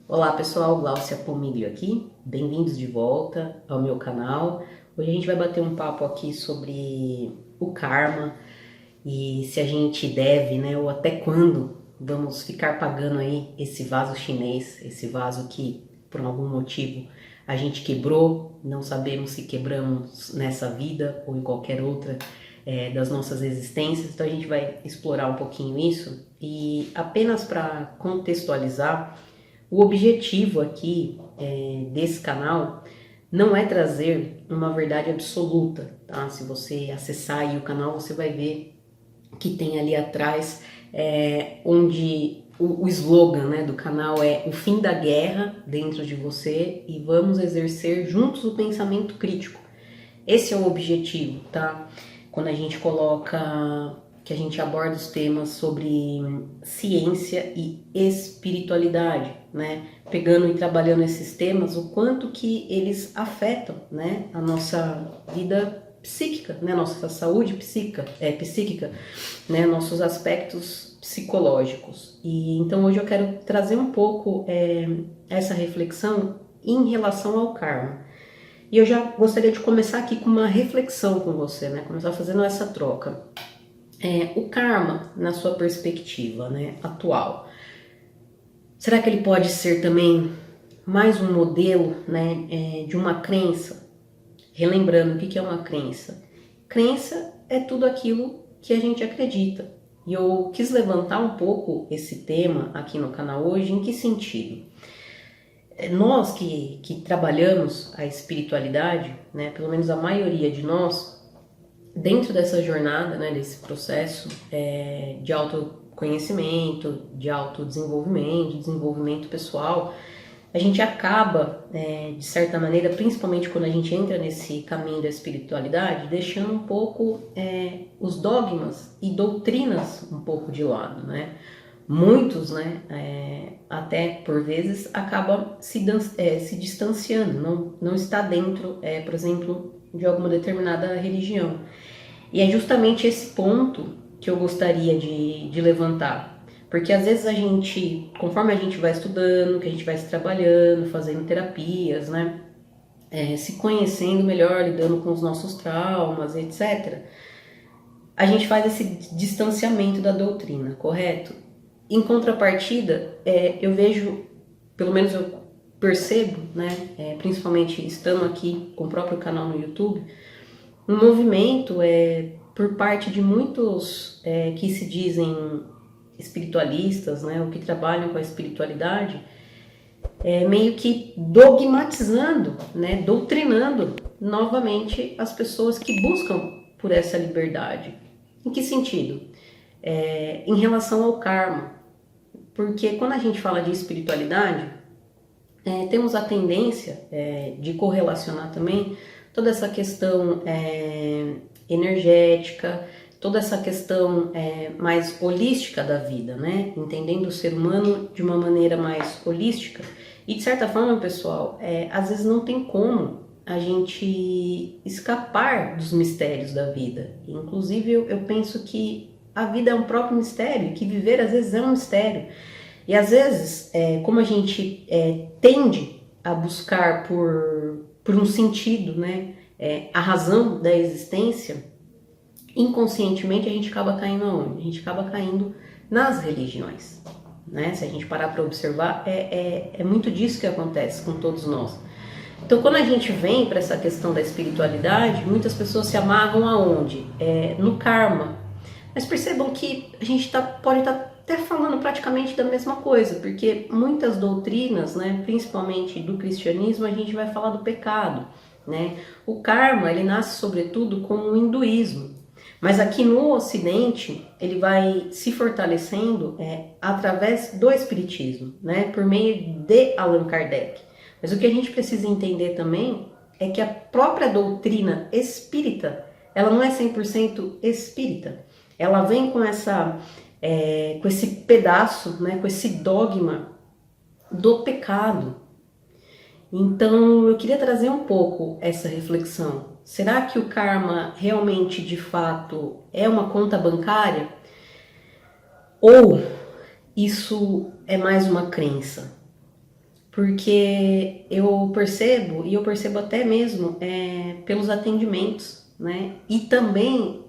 Olá pessoal, Gláucia Pomiglio aqui, bem-vindos de volta ao meu canal. Hoje a gente vai bater um papo aqui sobre o karma e se a gente deve, né, ou até quando vamos ficar pagando aí esse vaso chinês, esse vaso que por algum motivo a gente quebrou, não sabemos se quebramos nessa vida ou em qualquer outra das nossas existências, então a gente vai explorar um pouquinho isso e apenas para contextualizar. O objetivo aqui desse canal não é trazer uma verdade absoluta, tá? Se você acessar aí o canal, você vai ver que tem ali atrás onde o slogan, né, do canal é o fim da guerra dentro de você e vamos exercer juntos o pensamento crítico. Esse é o objetivo, tá? Quando a gente coloca, que a gente aborda os temas sobre ciência e espiritualidade, né? Pegando e trabalhando esses temas, o quanto que eles afetam, né, a nossa vida psíquica, né, nossa saúde psíquica, né, nossos aspectos psicológicos. E então hoje eu quero trazer um pouco essa reflexão em relação ao karma. E eu já gostaria de começar aqui com uma reflexão com você, né? Começar fazendo essa troca. O karma, na sua perspectiva, né, atual, será que ele pode ser também mais um modelo, né, de uma crença? Relembrando, o que é uma crença? Crença é tudo aquilo que a gente acredita. E eu quis levantar um pouco esse tema aqui no canal hoje, em que sentido? Nós que trabalhamos a espiritualidade, né, pelo menos a maioria de nós, dentro dessa jornada, né, desse processo de autoconhecimento, de autodesenvolvimento, de desenvolvimento pessoal, a gente acaba, de certa maneira, principalmente quando a gente entra nesse caminho da espiritualidade, deixando um pouco os dogmas e doutrinas um pouco de lado, né? Muitos, né, até por vezes, acabam se distanciando, não está dentro, por exemplo, de alguma determinada religião. E é justamente esse ponto que eu gostaria de levantar. Porque às vezes a gente, conforme a gente vai estudando, que a gente vai se trabalhando, fazendo terapias, né, se conhecendo melhor, lidando com os nossos traumas, etc., a gente faz esse distanciamento da doutrina, correto? Em contrapartida, eu vejo, pelo menos eu percebo, né, principalmente estando aqui com o próprio canal no YouTube, um movimento por parte de muitos que se dizem espiritualistas, né, ou que trabalham com a espiritualidade, meio que dogmatizando, né, doutrinando novamente as pessoas que buscam por essa liberdade. Em que sentido? Em relação ao karma. Porque quando a gente fala de espiritualidade, temos a tendência de correlacionar também toda essa questão energética, toda essa questão mais holística da vida, né? Entendendo o ser humano de uma maneira mais holística. E de certa forma, pessoal, às vezes não tem como a gente escapar dos mistérios da vida. Inclusive, eu penso que a vida é um próprio mistério, que viver às vezes é um mistério. E às vezes, como a gente tende a buscar por um sentido, né, a razão da existência, inconscientemente a gente acaba caindo aonde? A gente acaba caindo nas religiões. Né? Se a gente parar para observar, é muito disso que acontece com todos nós. Então, quando a gente vem para essa questão da espiritualidade, muitas pessoas se amarram aonde? No karma. Mas percebam que a gente pode estar até falando praticamente da mesma coisa, porque muitas doutrinas, né, principalmente do cristianismo, a gente vai falar do pecado. Né? O karma, ele nasce sobretudo com o hinduísmo. Mas aqui no Ocidente, ele vai se fortalecendo através do Espiritismo, né, por meio de Allan Kardec. Mas o que a gente precisa entender também é que a própria doutrina espírita, ela não é 100% espírita. Ela vem com com esse pedaço, né, com esse dogma do pecado. Então, eu queria trazer um pouco essa reflexão. Será que o karma realmente, de fato, é uma conta bancária? Ou isso é mais uma crença? porque eu percebo, e eu percebo até mesmo pelos atendimentos, né? E também,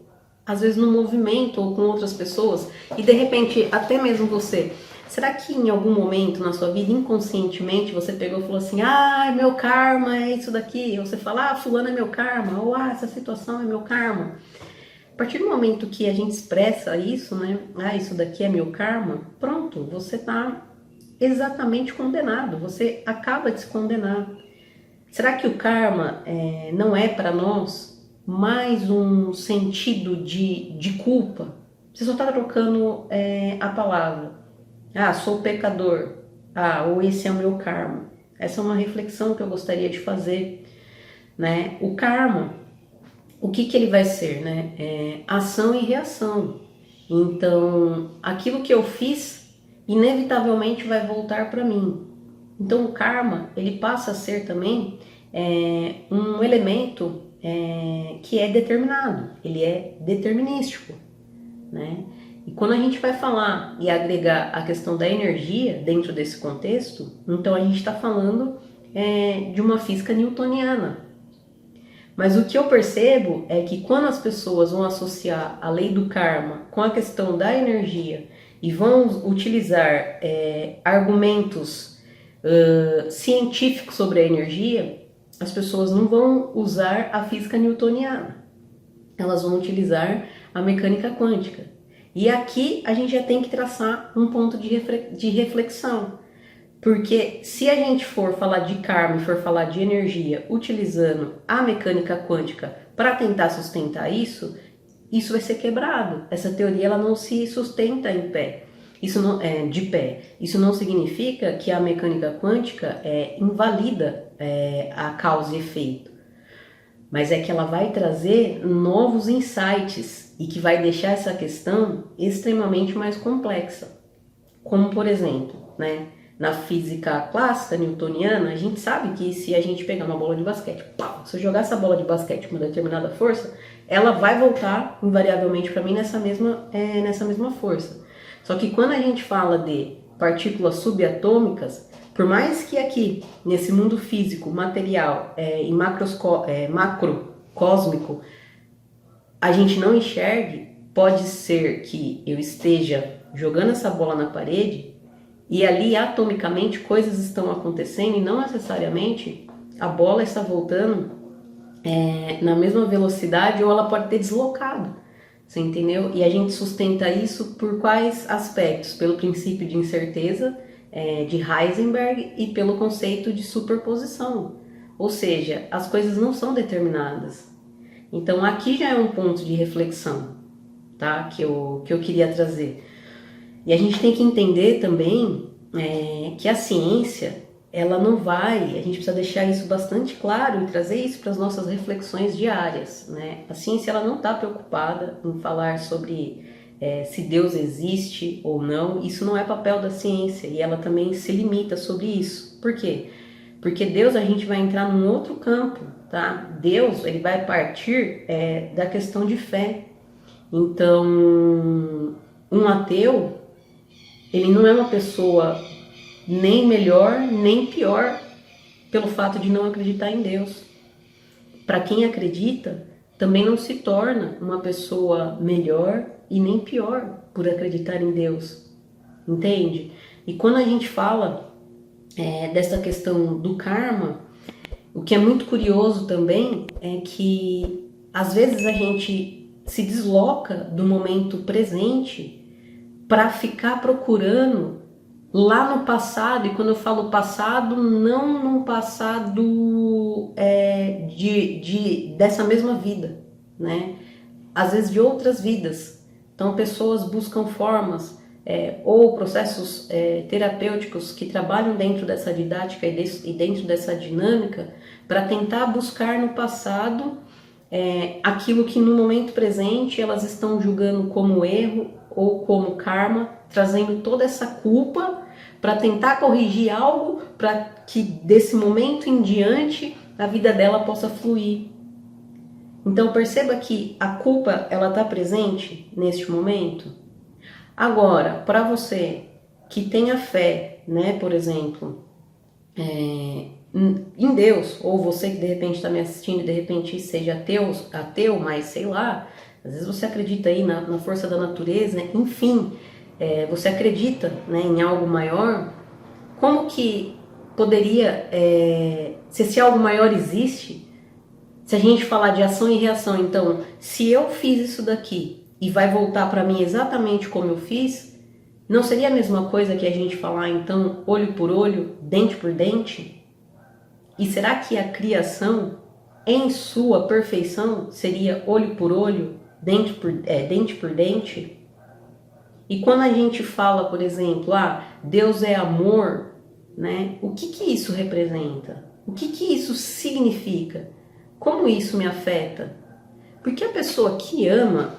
às vezes, no movimento ou com outras pessoas, e de repente, até mesmo você. Será que em algum momento na sua vida, inconscientemente, você pegou e falou assim, ah, meu karma é isso daqui? Ou você fala, ah, fulano é meu karma, ou ah, essa situação é meu karma. A partir do momento que a gente expressa isso, né, ah, isso daqui é meu karma, pronto, você tá exatamente condenado, você acaba de se condenar. Será que o karma não é para nós mais um sentido de culpa? Você só está trocando a palavra. Ah, sou pecador. Ah, ou esse é o meu karma. Essa é uma reflexão que eu gostaria de fazer, né? O karma, o que ele vai ser, né? Ação e reação. Então, aquilo que eu fiz, inevitavelmente vai voltar para mim. Então, o karma, ele passa a ser também um elemento que é determinado, ele é determinístico, né? E quando a gente vai falar e agregar a questão da energia dentro desse contexto, então a gente está falando de uma física newtoniana. Mas o que eu percebo é que quando as pessoas vão associar a lei do karma com a questão da energia e vão utilizar argumentos científicos sobre a energia, as pessoas não vão usar a física newtoniana, elas vão utilizar a mecânica quântica. E aqui a gente já tem que traçar um ponto de reflexão, porque se a gente for falar de karma e for falar de energia utilizando a mecânica quântica para tentar sustentar isso vai ser quebrado. Essa teoria ela não se sustenta em pé. Isso não é de pé. Isso não significa que a mecânica quântica invalida a causa e efeito, mas é que ela vai trazer novos insights e que vai deixar essa questão extremamente mais complexa. Como, por exemplo, né, na física clássica newtoniana, a gente sabe que se a gente pegar uma bola de basquete, se eu jogar essa bola de basquete com uma determinada força, ela vai voltar invariavelmente para mim nessa mesma força. Só que quando a gente fala de partículas subatômicas, por mais que aqui, nesse mundo físico, material e macrocósmico, a gente não enxergue, pode ser que eu esteja jogando essa bola na parede e ali atomicamente coisas estão acontecendo e não necessariamente a bola está voltando na mesma velocidade ou ela pode ter deslocado, você entendeu? E a gente sustenta isso por quais aspectos? Pelo princípio de incerteza de Heisenberg e pelo conceito de superposição, ou seja, as coisas não são determinadas. Então aqui já é um ponto de reflexão, tá? Que eu queria trazer. E a gente tem que entender também que a ciência, ela não vai, a gente precisa deixar isso bastante claro e trazer isso para as nossas reflexões diárias, né? A ciência ela não está preocupada em falar sobre se Deus existe ou não, isso não é papel da ciência e ela também se limita sobre isso. Por quê? Porque Deus a gente vai entrar num outro campo, tá? Deus ele vai partir da questão de fé. Então, um ateu, ele não é uma pessoa nem melhor nem pior pelo fato de não acreditar em Deus. Para quem acredita, também não se torna uma pessoa melhor e nem pior por acreditar em Deus, entende? E quando a gente fala dessa questão do karma, o que é muito curioso também é que às vezes a gente se desloca do momento presente para ficar procurando lá no passado, e quando eu falo passado, não num passado dessa mesma vida, né? Às vezes de outras vidas. Então pessoas buscam formas ou processos terapêuticos que trabalham dentro dessa didática e dentro dessa dinâmica para tentar buscar no passado aquilo que no momento presente elas estão julgando como erro ou como karma, trazendo toda essa culpa para tentar corrigir algo para que desse momento em diante a vida dela possa fluir. Então perceba que a culpa ela está presente neste momento. Agora, para você que tem a fé, né, por exemplo, em Deus, ou você que de repente está me assistindo e de repente seja ateu, mas sei lá, às vezes você acredita aí na força da natureza, enfim, você acredita, né, em algo maior, como que poderia, se esse algo maior existe, se a gente falar de ação e reação, então, se eu fiz isso daqui e vai voltar para mim exatamente como eu fiz, não seria a mesma coisa que a gente falar, então, olho por olho, dente por dente? E será que a criação, em sua perfeição, seria olho por olho, dente por dente? E quando a gente fala, por exemplo, Deus é amor, né? O que isso representa? O que isso significa? Como isso me afeta? Porque a pessoa que ama,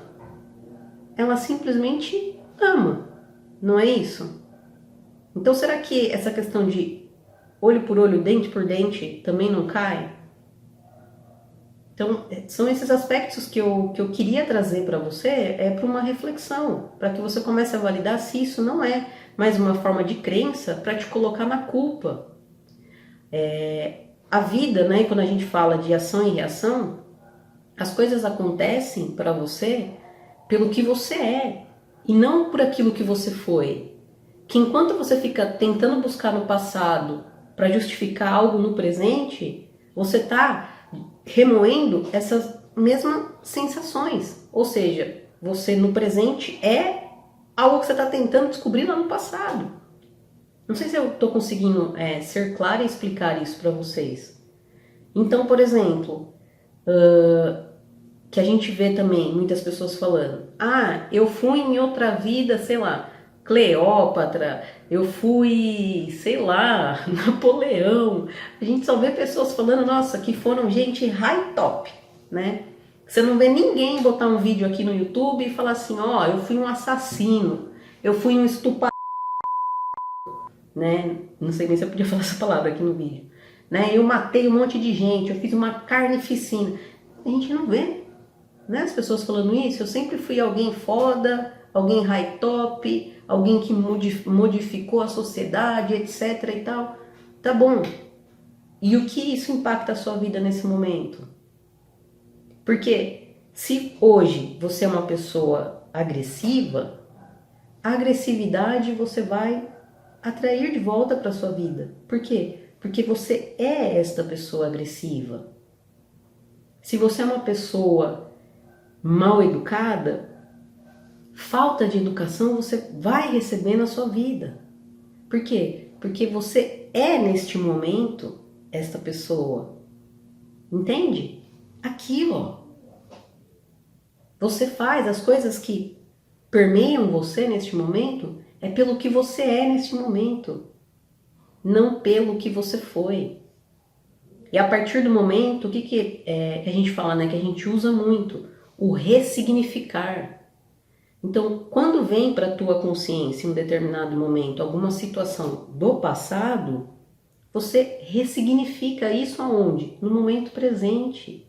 ela simplesmente ama, não é isso? Então será que essa questão de olho por olho, dente por dente também não cai? Então, são esses aspectos que eu queria trazer para você, para uma reflexão, para que você comece a validar se isso não é mais uma forma de crença para te colocar na culpa. A vida, né, quando a gente fala de ação e reação, as coisas acontecem para você pelo que você é e não por aquilo que você foi. Que enquanto você fica tentando buscar no passado para justificar algo no presente, você está remoendo essas mesmas sensações. Ou seja, você no presente é algo que você está tentando descobrir lá no passado. Não sei se eu estou conseguindo ser clara e explicar isso para vocês. Então, por exemplo, que a gente vê também muitas pessoas falando: eu fui em outra vida, sei lá, Cleópatra, eu fui, sei lá, Napoleão. A gente só vê pessoas falando, nossa, que foram gente high top, né? Você não vê ninguém botar um vídeo aqui no YouTube e falar assim, eu fui um assassino, eu fui um estuprador, né? Não sei nem se eu podia falar essa palavra aqui no vídeo, né? Eu matei um monte de gente, eu fiz uma carnificina. A gente não vê, né, as pessoas falando isso. Eu sempre fui alguém foda, alguém high top, alguém que modificou a sociedade, etc e tal. Tá bom. E o que isso impacta a sua vida nesse momento? Porque se hoje você é uma pessoa agressiva, a agressividade você vai atrair de volta para sua vida. Por quê? Porque você é esta pessoa agressiva. Se você é uma pessoa mal educada, falta de educação você vai receber na sua vida. Por quê? Porque você é neste momento esta pessoa. Entende? Aqui, ó. Você faz as coisas que permeiam você neste momento é pelo que você é neste momento, não pelo que você foi. E a partir do momento, o que a gente fala, né? Que a gente usa muito, o ressignificar. Então, quando vem para a tua consciência em um determinado momento alguma situação do passado, você ressignifica isso aonde? No momento presente.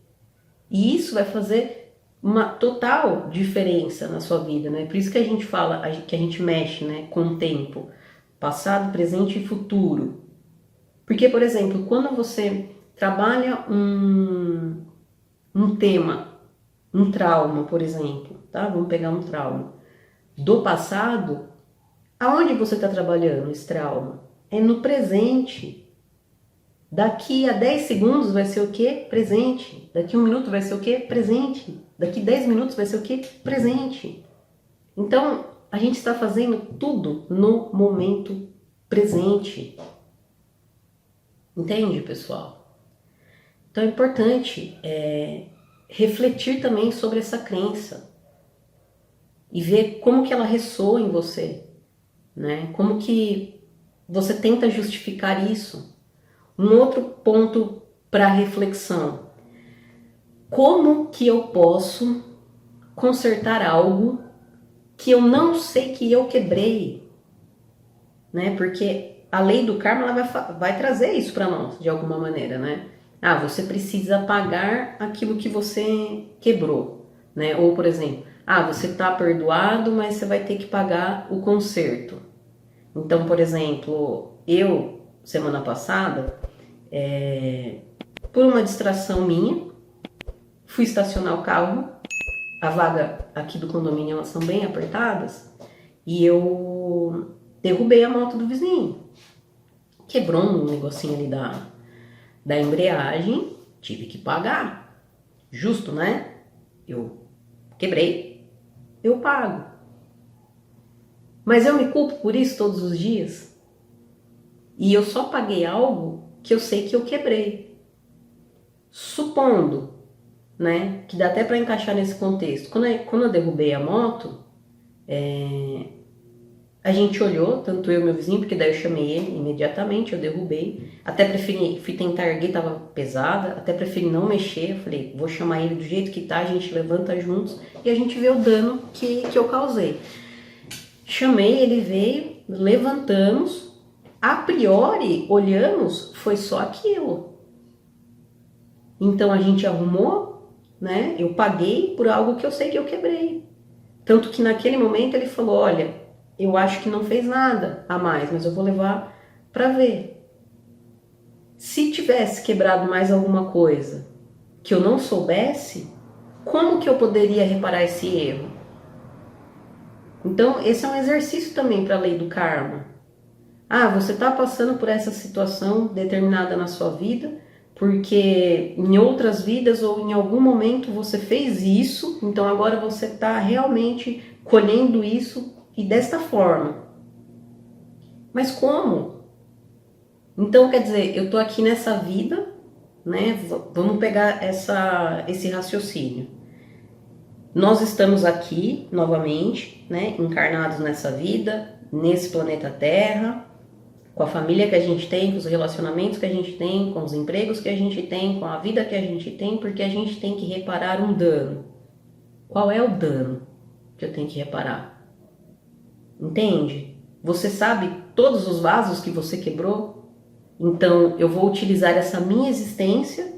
E isso vai fazer uma total diferença na sua vida, né? Por isso que a gente fala, que a gente mexe, né, com o tempo, passado, presente e futuro. Porque, por exemplo, quando você trabalha um tema, um trauma, por exemplo, tá? Vamos pegar um trauma do passado, aonde você está trabalhando esse trauma? É no presente. Daqui a 10 segundos vai ser o quê? Presente. Daqui a 1 minuto vai ser o quê? Presente. Daqui 10 minutos vai ser o quê? Presente. Então, a gente está fazendo tudo no momento presente. Entende, pessoal? Então é importante refletir também sobre essa crença e ver como que ela ressoa em você, né? Como que você tenta justificar isso. Um outro ponto para reflexão: como que eu posso consertar algo que eu não sei que eu quebrei, né? Porque a lei do karma ela vai trazer isso para nós de alguma maneira, né? Você precisa pagar aquilo que você quebrou, né? Ou, por exemplo, você está perdoado, mas você vai ter que pagar o conserto. Então, por exemplo, eu semana passada, por uma distração minha, fui estacionar o carro, a vaga aqui do condomínio, elas são bem apertadas, e eu derrubei a moto do vizinho. Quebrou um negocinho ali da embreagem, tive que pagar. Justo, né? Eu quebrei, eu pago. Mas eu me culpo por isso todos os dias? E eu só paguei algo que eu sei que eu quebrei. Supondo, né, que dá até para encaixar nesse contexto. Quando eu derrubei a moto, a gente olhou, tanto eu e meu vizinho, porque daí eu chamei ele imediatamente, eu derrubei. Até fui tentar erguer, tava pesada, até preferi não mexer. Eu falei, vou chamar ele do jeito que tá, a gente levanta juntos e a gente vê o dano que eu causei. Chamei, ele veio, levantamos, a priori, olhamos, foi só aquilo. Então a gente arrumou, né? Eu paguei por algo que eu sei que eu quebrei. Tanto que naquele momento ele falou, olha, eu acho que não fez nada a mais, mas eu vou levar para ver. Se tivesse quebrado mais alguma coisa que eu não soubesse, como que eu poderia reparar esse erro? Então, esse é um exercício também para a lei do karma. Ah, você está passando por essa situação determinada na sua vida, porque em outras vidas ou em algum momento você fez isso, então agora você está realmente colhendo isso e desta forma. Mas como? Então, quer dizer, eu estou aqui nessa vida, né? Vamos pegar esse raciocínio. Nós estamos aqui, novamente, né? Encarnados nessa vida, nesse planeta Terra, com a família que a gente tem, com os relacionamentos que a gente tem, com os empregos que a gente tem, com a vida que a gente tem, porque a gente tem que reparar um dano. Qual é o dano que eu tenho que reparar? Entende? Você sabe todos os vasos que você quebrou? Então, eu vou utilizar essa minha existência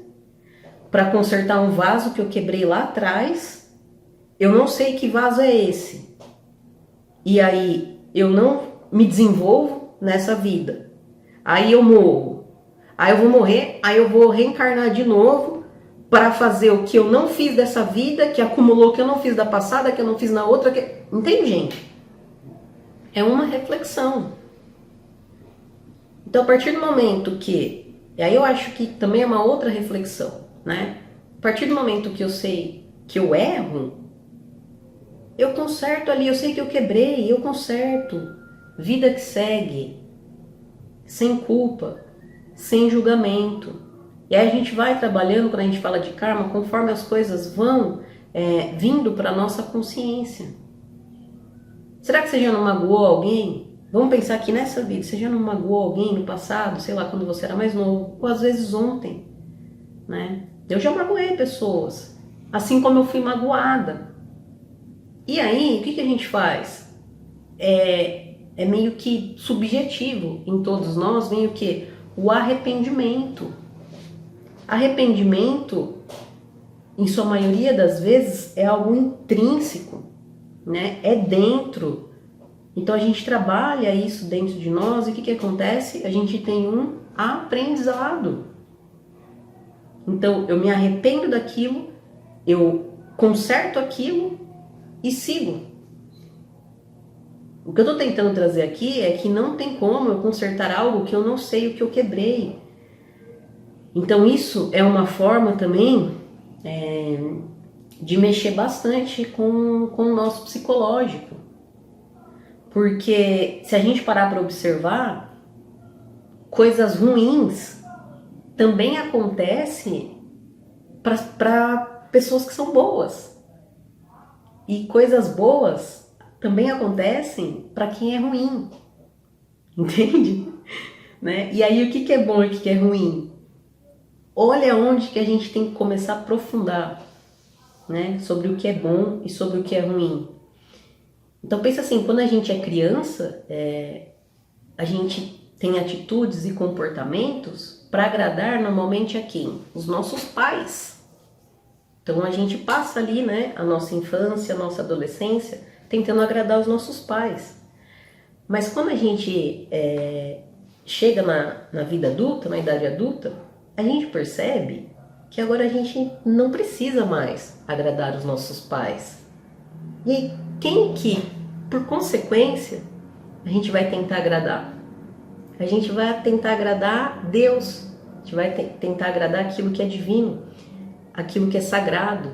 para consertar um vaso que eu quebrei lá atrás. Eu não sei que vaso é esse. E aí, eu não me desenvolvo nessa vida. Aí eu morro. Aí eu vou morrer, aí eu vou reencarnar de novo para fazer o que eu não fiz dessa vida, que acumulou, que eu não fiz da passada, que eu não fiz na outra. Entende, gente? É uma reflexão. Então, a partir do momento que... E aí eu acho que também é uma outra reflexão, né? A partir do momento que eu sei que eu erro, eu conserto ali, eu sei que eu quebrei, eu conserto. Vida que segue, sem culpa, sem julgamento. E aí a gente vai trabalhando, quando a gente fala de karma, conforme as coisas vão vindo para a nossa consciência. Será que você já não magoou alguém? Vamos pensar que nessa vida, você já não magoou alguém no passado, sei lá, quando você era mais novo, ou às vezes ontem, né? Eu já magoei pessoas, assim como eu fui magoada. E aí, o que a gente faz? É meio que subjetivo em todos nós, vem o quê? O arrependimento. Arrependimento, em sua maioria das vezes, é algo intrínseco, né? É dentro. Então a gente trabalha isso dentro de nós e o que acontece? A gente tem um aprendizado. Então eu me arrependo daquilo, eu conserto aquilo e sigo. O que eu estou tentando trazer aqui é que não tem como eu consertar algo que eu não sei o que eu quebrei. Então isso é uma forma também de mexer bastante com o nosso psicológico. Porque se a gente parar para observar, coisas ruins também acontecem para pessoas que são boas. E coisas boas também acontecem para quem é ruim. Entende? Né? E aí o que é bom e o que é ruim? Olha onde que a gente tem que começar a aprofundar, né? Sobre o que é bom e sobre o que é ruim. Então pensa assim, quando a gente é criança, a gente tem atitudes e comportamentos para agradar normalmente a quem? Os nossos pais. Então a gente passa ali, né, a nossa infância, a nossa adolescência, tentando agradar os nossos pais. Mas quando a gente chega na vida adulta, na idade adulta, a gente percebe que agora a gente não precisa mais agradar os nossos pais. E aí, quem que, por consequência, a gente vai tentar agradar? A gente vai tentar agradar Deus, a gente vai tentar agradar aquilo que é divino, aquilo que é sagrado.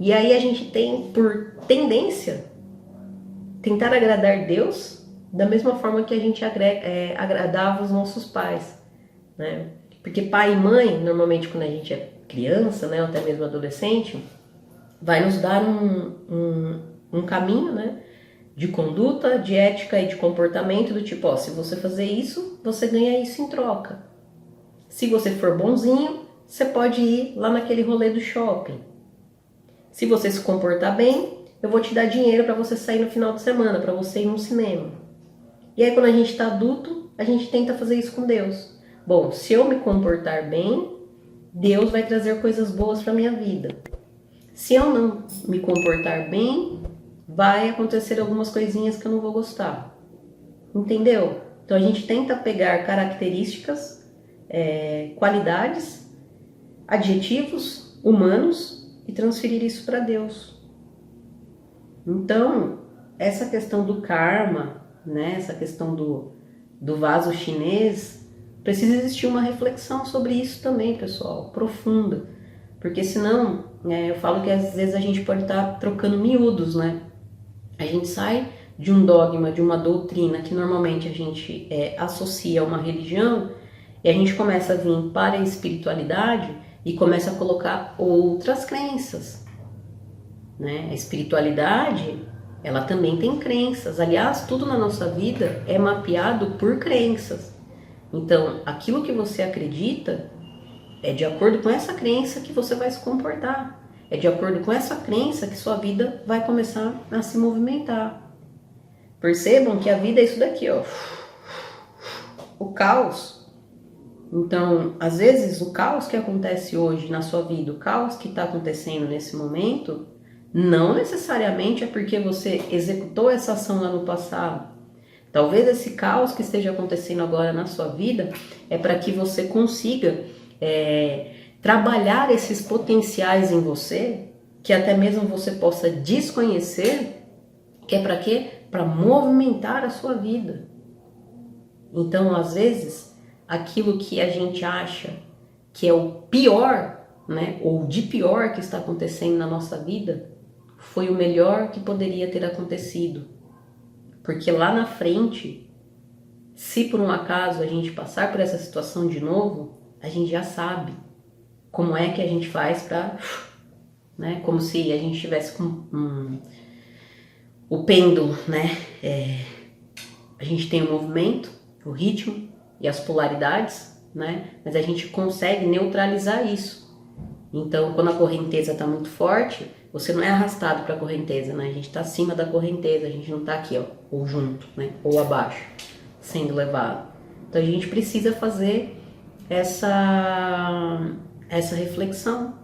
E aí a gente tem, por tendência, tentar agradar Deus da mesma forma que a gente agradava os nossos pais, né? Porque pai e mãe, normalmente quando a gente é criança, né, ou até mesmo adolescente, vai nos dar um caminho, né, de conduta, de ética e de comportamento do tipo, ó, se você fazer isso, você ganha isso em troca. Se você for bonzinho, você pode ir lá naquele rolê do shopping. Se você se comportar bem, eu vou te dar dinheiro para você sair no final de semana, para você ir no cinema. E aí quando a gente está adulto, a gente tenta fazer isso com Deus. Bom, se eu me comportar bem, Deus vai trazer coisas boas para minha vida. Se eu não me comportar bem, vai acontecer algumas coisinhas que eu não vou gostar. Entendeu? Então a gente tenta pegar características, qualidades, adjetivos humanos e transferir isso para Deus. Então, essa questão do karma, né, essa questão do vaso chinês, precisa existir uma reflexão sobre isso também, pessoal, profunda. Porque senão, eu falo que às vezes a gente pode estar trocando miúdos, né? A gente sai de um dogma, de uma doutrina que normalmente a gente associa a uma religião e a gente começa a vir para a espiritualidade e começa a colocar outras crenças, né? A espiritualidade, ela também tem crenças. Aliás, tudo na nossa vida é mapeado por crenças. Então, aquilo que você acredita é de acordo com essa crença que você vai se comportar. É de acordo com essa crença que sua vida vai começar a se movimentar. Percebam que a vida é isso daqui, ó. O caos. Então, às vezes, o caos que acontece hoje na sua vida, o caos que está acontecendo nesse momento, não necessariamente é porque você executou essa ação lá no passado. Talvez esse caos que esteja acontecendo agora na sua vida é para que você consiga trabalhar esses potenciais em você, que até mesmo você possa desconhecer, que é para quê? Para movimentar a sua vida. Então, às vezes, aquilo que a gente acha que é o pior, né, ou de pior que está acontecendo na nossa vida, foi o melhor que poderia ter acontecido. Porque lá na frente, se por um acaso a gente passar por essa situação de novo, a gente já sabe como é que a gente faz para, né, como se a gente tivesse com o pêndulo, né? A gente tem o movimento, o ritmo e as polaridades, né? Mas a gente consegue neutralizar isso. Então, quando a correnteza está muito forte, você não é arrastado para a correnteza, né? A gente está acima da correnteza, a gente não está aqui, ó, ou junto, né? Ou abaixo, sendo levado. Então, a gente precisa fazer essa reflexão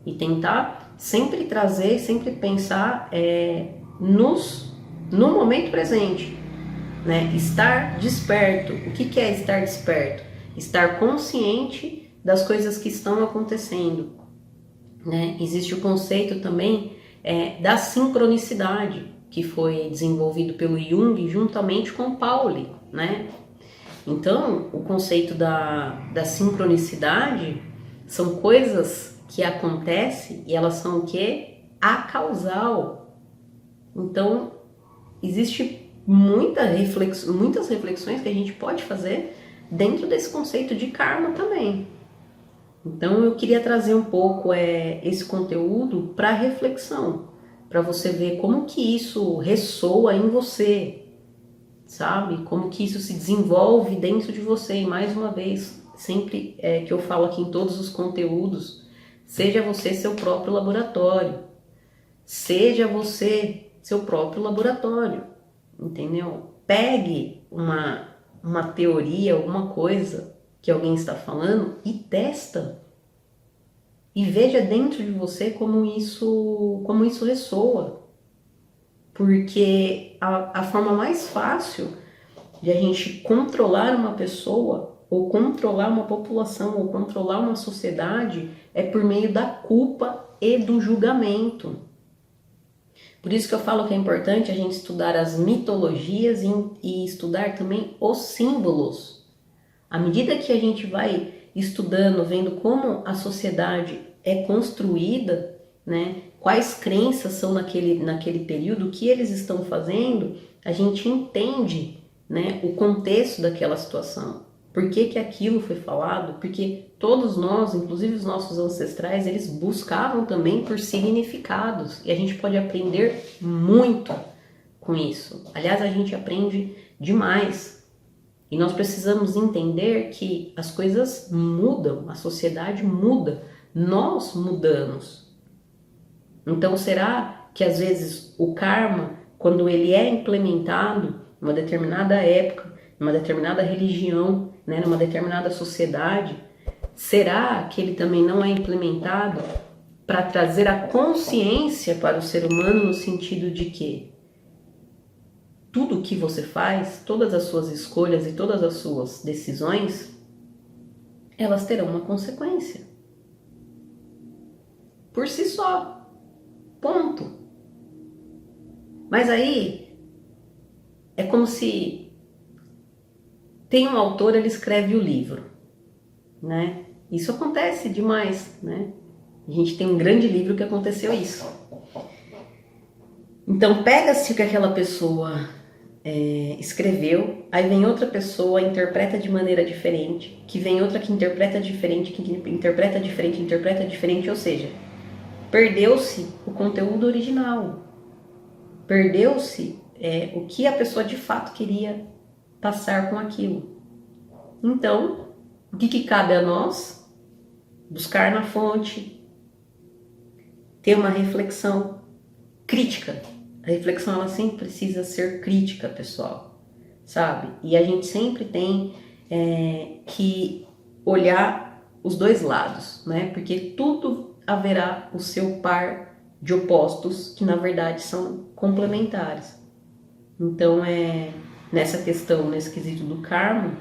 e tentar sempre trazer, sempre pensar no momento presente, né? Estar desperto. O que é estar desperto? Estar consciente das coisas que estão acontecendo, né? Existe o conceito também da sincronicidade, que foi desenvolvido pelo Jung juntamente com Pauli, né? Então, o conceito da sincronicidade são coisas que acontecem e elas são o quê? Acausal. Então, existe muitas reflexões que a gente pode fazer dentro desse conceito de karma também. Então, eu queria trazer um pouco esse conteúdo para reflexão, para você ver como que isso ressoa em você, sabe? Como que isso se desenvolve dentro de você. E mais uma vez, sempre que eu falo aqui em todos os conteúdos, seja você seu próprio laboratório. Seja você seu próprio laboratório, entendeu? Pegue uma teoria, alguma coisa que alguém está falando e testa. E veja dentro de você como isso ressoa. Porque a forma mais fácil de a gente controlar uma pessoa, ou controlar uma população, ou controlar uma sociedade, é por meio da culpa e do julgamento. Por isso que eu falo que é importante a gente estudar as mitologias e estudar também os símbolos. À medida que a gente vai estudando, vendo como a sociedade é construída, né, quais crenças são naquele período, o que eles estão fazendo, a gente entende, né, o contexto daquela situação. Por que aquilo foi falado? Porque todos nós, inclusive os nossos ancestrais, eles buscavam também por significados. E a gente pode aprender muito com isso. Aliás, a gente aprende demais. E nós precisamos entender que as coisas mudam, a sociedade muda, nós mudamos. Então, será que às vezes o karma, quando ele é implementado numa determinada época, numa determinada religião, né, numa determinada sociedade, será que ele também não é implementado para trazer a consciência para o ser humano no sentido de que tudo o que você faz, todas as suas escolhas e todas as suas decisões, elas terão uma consequência. Por si só. Ponto. Mas aí é como se tem um autor, ele escreve o livro, né? Isso acontece demais, né? A gente tem um grande livro que aconteceu isso. Então pega-se o que aquela pessoa escreveu, aí vem outra pessoa, interpreta de maneira diferente, que vem outra que interpreta diferente, interpreta diferente, ou seja, perdeu-se o conteúdo original, perdeu-se o que a pessoa de fato queria passar com aquilo. Então, o que cabe a nós? Buscar na fonte, ter uma reflexão crítica. A reflexão, ela sempre precisa ser crítica, pessoal, sabe? E a gente sempre tem que olhar os dois lados, né? Porque tudo haverá o seu par de opostos que, na verdade, são complementares. Então, nessa questão, nesse quesito do karma,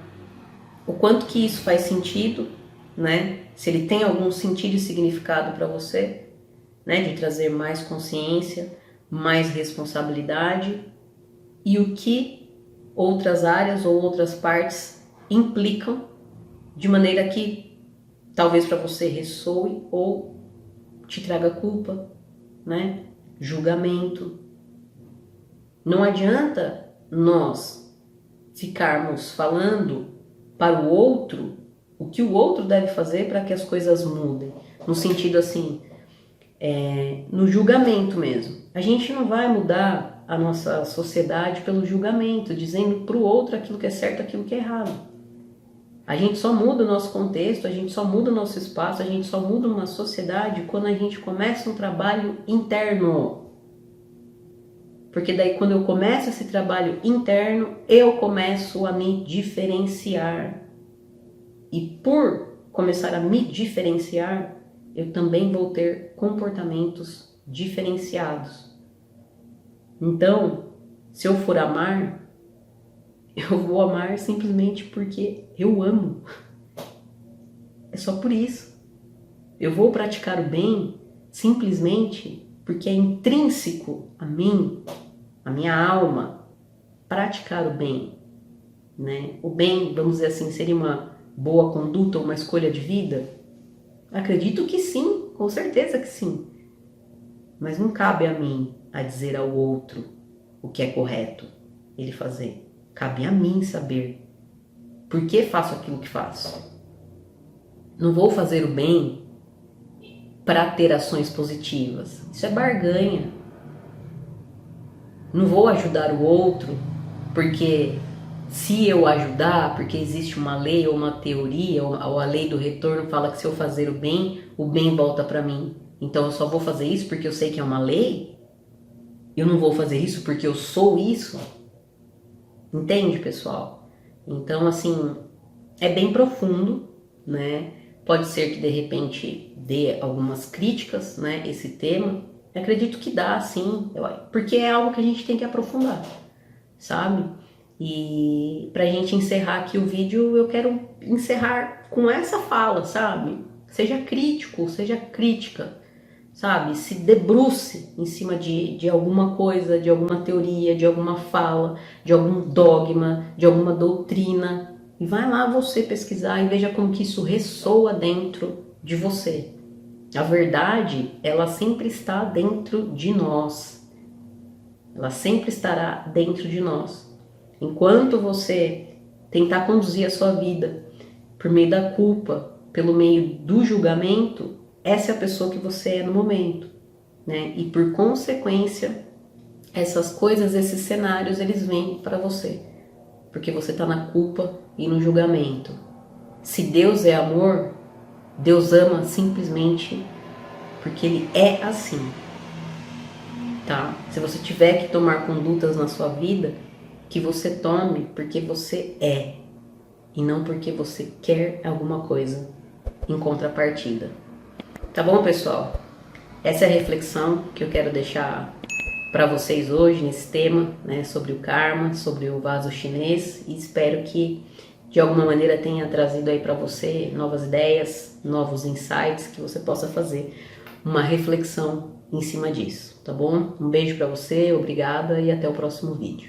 o quanto que isso faz sentido, né? Se ele tem algum sentido e significado para você, né? De trazer mais consciência, mais responsabilidade, e o que outras áreas ou outras partes implicam de maneira que talvez para você ressoe ou te traga culpa, né? Julgamento. Não adianta nós ficarmos falando para o outro o que o outro deve fazer para que as coisas mudem. No sentido assim, no julgamento mesmo. A gente não vai mudar a nossa sociedade pelo julgamento, dizendo para o outro aquilo que é certo, aquilo que é errado. A gente só muda o nosso contexto, a gente só muda o nosso espaço, a gente só muda uma sociedade quando a gente começa um trabalho interno. Porque daí quando eu começo esse trabalho interno, eu começo a me diferenciar. E por começar a me diferenciar, eu também vou ter comportamentos diferenciados. Então, se eu for amar, eu vou amar simplesmente porque eu amo. É só por isso. Eu vou praticar o bem simplesmente porque é intrínseco a mim, a minha alma, praticar o bem, né? O bem, vamos dizer assim, seria uma boa conduta ou uma escolha de vida? Acredito que sim, com certeza que sim. Mas não cabe a mim a dizer ao outro o que é correto ele fazer. Cabe a mim saber por que faço aquilo que faço. Não vou fazer o bem para ter ações positivas. Isso é barganha. Não vou ajudar o outro porque se eu ajudar, porque existe uma lei ou uma teoria, ou a lei do retorno fala que se eu fazer o bem volta para mim. Então eu só vou fazer isso porque eu sei que é uma lei? Eu não vou fazer isso porque eu sou isso? Entende, pessoal? Então, assim, é bem profundo, né? Pode ser que de repente dê algumas críticas, né? Esse tema. Acredito que dá, sim, porque é algo que a gente tem que aprofundar, sabe? E pra gente encerrar aqui o vídeo, eu quero encerrar com essa fala, sabe? Seja crítico, seja crítica, sabe? Se debruce em cima de alguma coisa, de alguma teoria, de alguma fala, de algum dogma, de alguma doutrina. E vai lá você pesquisar e veja como que isso ressoa dentro de você. A verdade, ela sempre está dentro de nós. Ela sempre estará dentro de nós. Enquanto você tentar conduzir a sua vida por meio da culpa, pelo meio do julgamento, essa é a pessoa que você é no momento, né? E por consequência, essas coisas, esses cenários, eles vêm para você, porque você está na culpa e no julgamento. Se Deus é amor, Deus ama simplesmente porque Ele é assim, tá? Se você tiver que tomar condutas na sua vida, que você tome porque você é e não porque você quer alguma coisa em contrapartida. Tá bom, pessoal? Essa é a reflexão que eu quero deixar para vocês hoje nesse tema, né, sobre o karma, sobre o vaso chinês, e espero que de alguma maneira tenha trazido aí para você novas ideias, novos insights, que você possa fazer uma reflexão em cima disso, tá bom? Um beijo para você, obrigada e até o próximo vídeo.